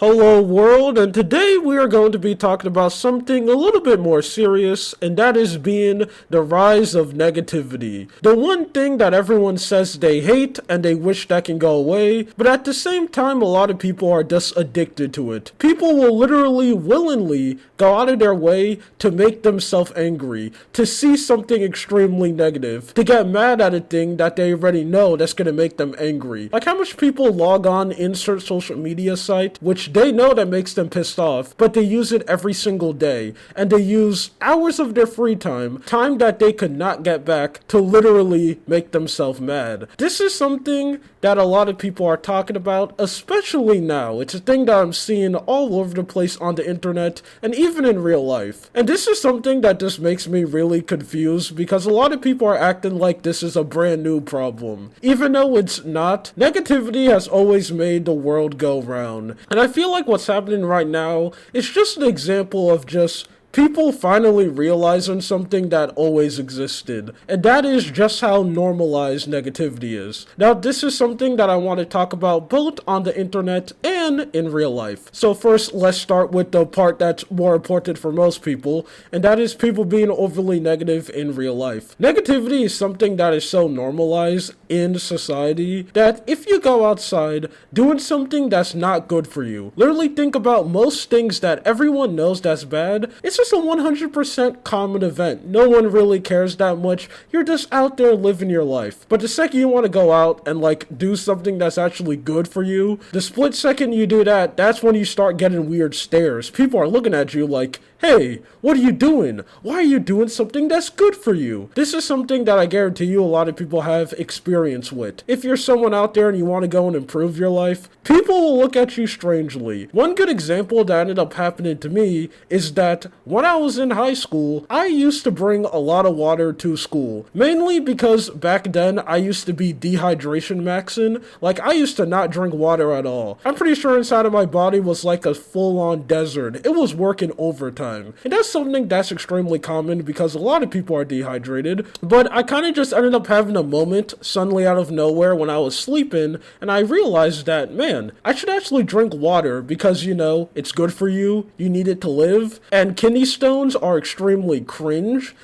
Hello world, and today we are going to be talking about something a little bit more serious, and that is being the rise of negativity. The one thing that everyone says they hate and they wish that can go away, but at the same time a lot of people are just addicted to it. People will literally willingly go out of their way to make themselves angry, to see something extremely negative, to get mad at a thing that they already know that's going to make them angry. Like how much people log on insert social media site, which they know that makes them pissed off, but they use it every single day, and they use hours of their free time that they could not get back, to literally make themselves mad. This is something that a lot of people are talking about, especially now. It's a thing that I'm seeing all over the place on the internet, and even in real life. And this is something that just makes me really confused, because a lot of people are acting like this is a brand new problem. Even though it's not, negativity has always made the world go round. And I feel like what's happening right now is just an example of just people finally realizing something that always existed, and that is just how normalized negativity is. Now, this is something that I want to talk about both on the internet and in real life. So first, let's start with the part that's more important for most people, and that is people being overly negative in real life. Negativity is something that is so normalized in society that if you go outside doing something that's not good for you, literally think about most things that everyone knows that's bad, it's just a 100% common event. No one really cares that much. You're just out there living your life. But the second you want to go out and do something that's actually good for you, the split second you do that, that's when you start getting weird stares. People are looking at you like, hey, what are you doing? Why are you doing something that's good for you? This is something that I guarantee you a lot of people have experience with. If you're someone out there and you want to go and improve your life, people will look at you strangely. One good example that ended up happening to me is that when I was in high school, I used to bring a lot of water to school. Mainly because back then I used to be dehydration maxing. I used to not drink water at all. I'm pretty sure inside of my body was like a full-on desert. It was working overtime. And that's something that's extremely common because a lot of people are dehydrated. But I kind of just ended up having a moment suddenly out of nowhere when I was sleeping, and I realized that, man, I should actually drink water because, it's good for you, you need it to live, and kidney stones are extremely cringe.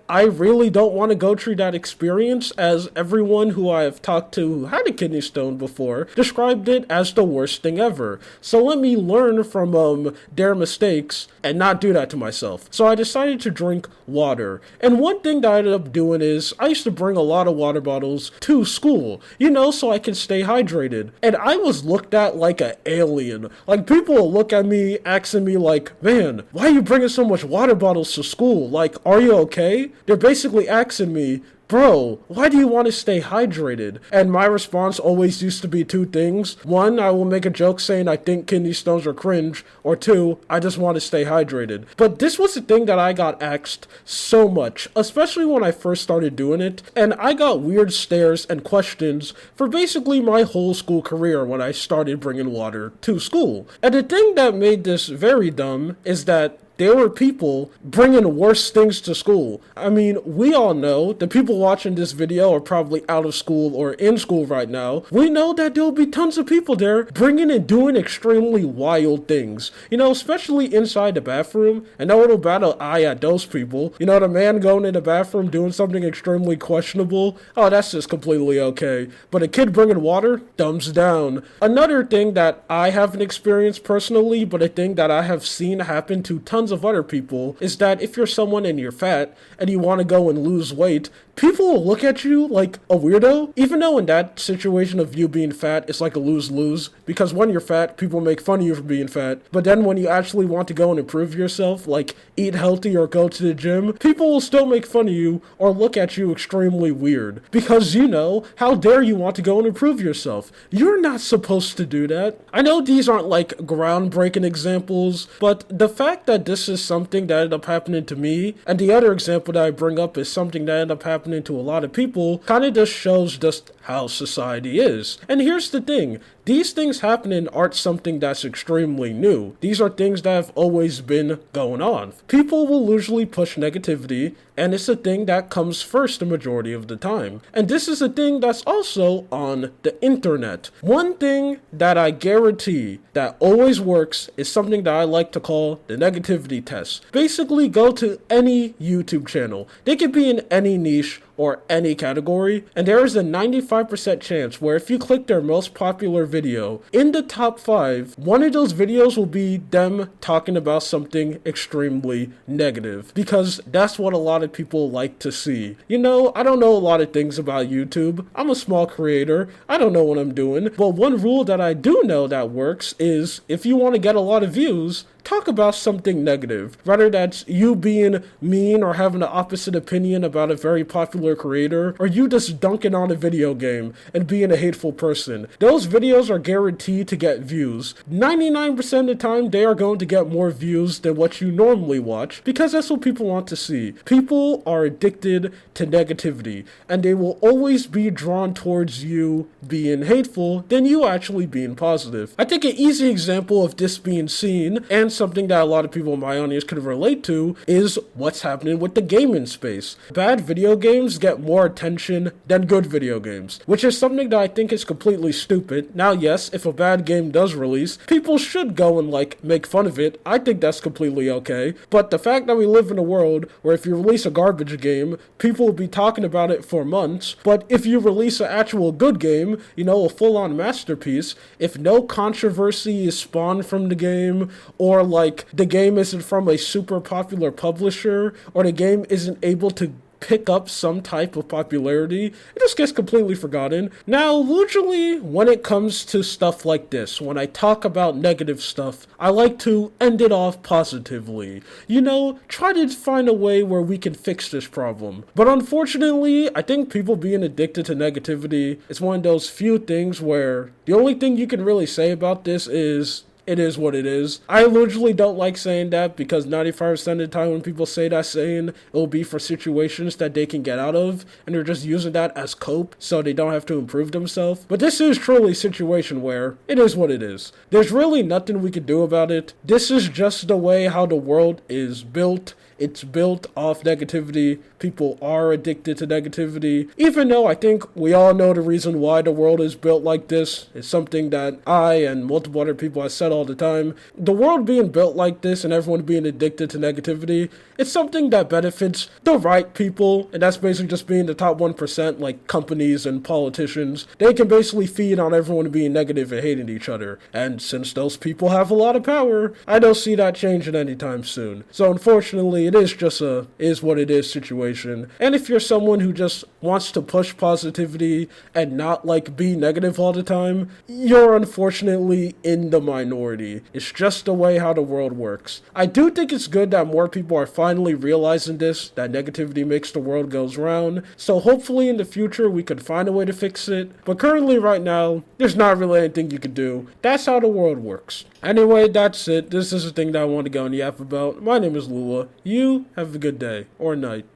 I really don't want to go through that experience, as everyone who I have talked to who had a kidney stone before described it as the worst thing ever. So let me learn from their mistakes and not do that to myself. So I decided to drink water. And one thing that I ended up doing is I used to bring a lot of water bottles to school, so I can stay hydrated. And I was looked at like an alien. People will look at me asking me man, why are you bringing so much water bottles to school? Are you okay? They're basically asking me, bro, why do you want to stay hydrated? And my response always used to be two things. One, I will make a joke saying I think kidney stones are cringe, or two, I just want to stay hydrated. But this was the thing that I got asked so much, especially when I first started doing it, and I got weird stares and questions for basically my whole school career when I started bringing water to school. And the thing that made this very dumb is that there were people bringing worse things to school. I mean, we all know, the people watching this video are probably out of school or in school right now. We know that there will be tons of people there bringing and doing extremely wild things. Especially inside the bathroom. And no one will bat an eye at those people. The man going in the bathroom doing something extremely questionable. Oh, that's just completely okay. But a kid bringing water? Thumbs down. Another thing that I haven't experienced personally, but a thing that I have seen happen to tons of other people, is that if you're someone and you're fat and you want to go and lose weight, people will look at you like a weirdo, even though in that situation of you being fat, it's like a lose-lose, because when you're fat, people make fun of you for being fat, but then when you actually want to go and improve yourself, eat healthy or go to the gym, people will still make fun of you or look at you extremely weird, because how dare you want to go and improve yourself? You're not supposed to do that. I know these aren't groundbreaking examples, but the fact that this is something that ended up happening to me, and the other example that I bring up is something that ended up happening to a lot of people, kind of just shows just how society is. And here's the thing. These things happening aren't something that's extremely new. These are things that have always been going on. People will usually push negativity, and it's a thing that comes first the majority of the time. And this is a thing that's also on the internet. One thing that I guarantee that always works is something that I like to call the negativity test. Basically, go to any YouTube channel. They could be in any niche or any category, and there is a 95% chance where if you click their most popular video, in the top 5, one of those videos will be them talking about something extremely negative, because that's what a lot of people like to see. You know, I don't know a lot of things about YouTube. I'm a small creator. I don't know what I'm doing, but one rule that I do know that works is if you want to get a lot of views, talk about something negative. Whether that's you being mean or having the opposite opinion about a very popular creator, or you just dunking on a video game and being a hateful person. Those videos are guaranteed to get views. 99% of the time, they are going to get more views than what you normally watch, because that's what people want to see. People are addicted to negativity, and they will always be drawn towards you being hateful than you actually being positive. I think an easy example of this being seen, and something that a lot of people in my audience could relate to, is what's happening with the gaming space. Bad video games get more attention than good video games, which is something that I think is completely stupid. Now, yes, if a bad game does release, people should go and make fun of it. I think that's completely okay. But the fact that we live in a world where if you release a garbage game, people will be talking about it for months, but if you release an actual good game, you know, a full-on masterpiece, if no controversy is spawned from the game, or the game isn't from a super popular publisher, or the game isn't able to pick up some type of popularity, it just gets completely forgotten. Now, usually when it comes to stuff like this, when I talk about negative stuff, I like to end it off positively. You know, try to find a way where we can fix this problem. But unfortunately, I think people being addicted to negativity is one of those few things where the only thing you can really say about this is it is what it is. I usually don't like saying that because 95% of the time when people say that saying, it will be for situations that they can get out of, and they're just using that as cope so they don't have to improve themselves. But this is truly a situation where it is what it is. There's really nothing we can do about it. This is just the way how the world is built. It's built off negativity. People are addicted to negativity. Even though I think we all know the reason why the world is built like this. It's something that I and multiple other people have said all the time. The world being built like this and everyone being addicted to negativity, it's something that benefits the right people. And that's basically just being the top 1%, like companies and politicians. They can basically feed on everyone being negative and hating each other. And since those people have a lot of power, I don't see that changing anytime soon. So unfortunately, it is just a is what it is situation. And if you're someone who just wants to push positivity and not be negative all the time, you're unfortunately in the minority. It's just the way how the world works. I do think it's good that more people are finally realizing this, that negativity makes the world goes round. So hopefully in the future we could find a way to fix it. But currently right now, there's not really anything you can do. That's how the world works. Anyway, that's it. This is the thing that I want to go and yap about. My name is Lula. You have a good day or night.